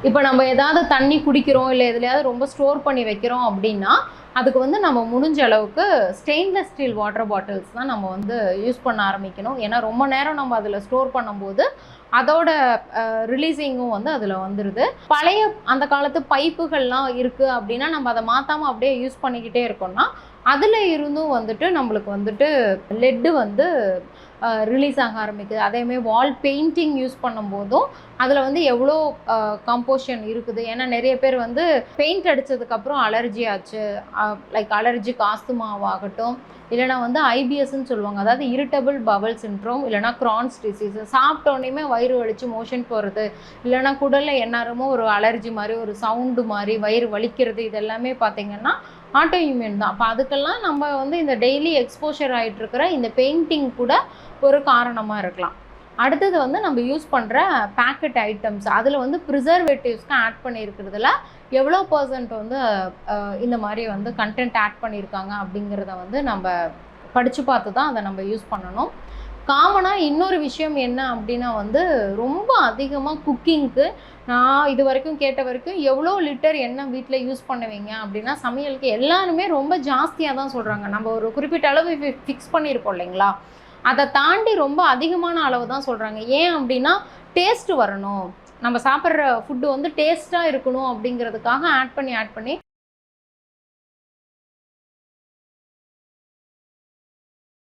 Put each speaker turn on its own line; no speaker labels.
இப்போ நம்ம ஏதாவது தண்ணி குடிக்கிறோம் இல்லை எதுலையாவது ரொம்ப ஸ்டோர் பண்ணி வைக்கிறோம் அப்படின்னா அதுக்கு வந்து நம்ம முடிஞ்ச அளவுக்கு ஸ்டெயின்லெஸ் ஸ்டீல் வாட்டர் பாட்டில்ஸ் தான் நம்ம வந்து யூஸ் பண்ண ஆரம்பிக்கணும். ஏன்னா ரொம்ப நேரம் நம்ம அதில் ஸ்டோர் பண்ணும்போது அதோட ரிலீஸிங்கும் வந்து அதில் வந்துடுது. பழைய அந்த காலத்து பைப்புகள்லாம் இருக்குது அப்படின்னா நம்ம அதை மாற்றாமல் அப்படியே யூஸ் பண்ணிக்கிட்டே இருக்கோம்னா அதில் இருந்தும் வந்துட்டு நம்மளுக்கு வந்துட்டு லெட்டு வந்து ரிலீஸ் ஆக ஆரம்பிக்குது. அதேமாதிரி வால் பெயிண்டிங் யூஸ் பண்ணும்போதும் அதில் வந்து எவ்வளோ கம்போஷன் இருக்குது. ஏன்னா நிறைய பேர் வந்து பெயிண்ட் அடித்ததுக்கப்புறம் அலர்ஜி ஆச்சு, லைக் அலர்ஜிக் ஆஸ்துமாவாகட்டும், இல்லைனா வந்து ஐபிஎஸ்ன்னு சொல்லுவாங்க, அதாவது இரிட்டபிள் பவல் சிண்ட்ரோம், இல்லைனா கிரான்ஸ் டிசீஸ். சாப்பிட்டோன்னே வயிறு வலிச்சு மோஷன் போகிறது, இல்லைனா குடலில் எந்நேரமும் ஒரு அலர்ஜி மாதிரி ஒரு சவுண்டு மாதிரி வயிறு வலிக்கிறது, இதெல்லாமே பார்த்திங்கன்னா ஆட்டோ இம்யூன் தான். அப்போ அதுக்கெல்லாம் நம்ம வந்து இந்த டெய்லி எக்ஸ்போஷர் ஆகிட்டு இருக்கிற இந்த பெயிண்டிங் கூட ஒரு காரணமாக இருக்கலாம். அடுத்தது வந்து நம்ம யூஸ் பண்ணுற பேக்கெட் ஐட்டம்ஸ், அதில் வந்து ப்ரிசர்வேட்டிவ்ஸ்க்கு ஆட் பண்ணியிருக்கிறதுல எவ்வளோ பர்சன்ட் வந்து இந்த மாதிரி வந்து கண்டென்ட் ஆட் பண்ணியிருக்காங்க அப்படிங்கிறத வந்து நம்ம படித்து பார்த்து தான் அதை நம்ம யூஸ் பண்ணணும். காமனாக இன்னொரு விஷயம் என்ன அப்படின்னா வந்து ரொம்ப அதிகமாக குக்கிங்க்கு நான் இது வரைக்கும் கேட்ட வரைக்கும் எவ்வளோ லிட்டர் எண்ணெய் வீட்டில் யூஸ் பண்ணுவீங்க அப்படின்னா சமையலுக்கு எல்லாருமே ரொம்ப ஜாஸ்தியாக தான் சொல்கிறாங்க. நம்ம ஒரு குறிப்பிட்ட அளவு ஃபிக்ஸ் பண்ணியிருப்போம் இல்லைங்களா, அதை தாண்டி ரொம்ப அதிகமான அளவு தான் சொல்கிறாங்க. ஏன் அப்படின்னா டேஸ்ட்டு வரணும், நம்ம சாப்பிட்ற ஃபுட்டு வந்து டேஸ்ட்டாக இருக்கணும் அப்படிங்கிறதுக்காக ஆட் பண்ணி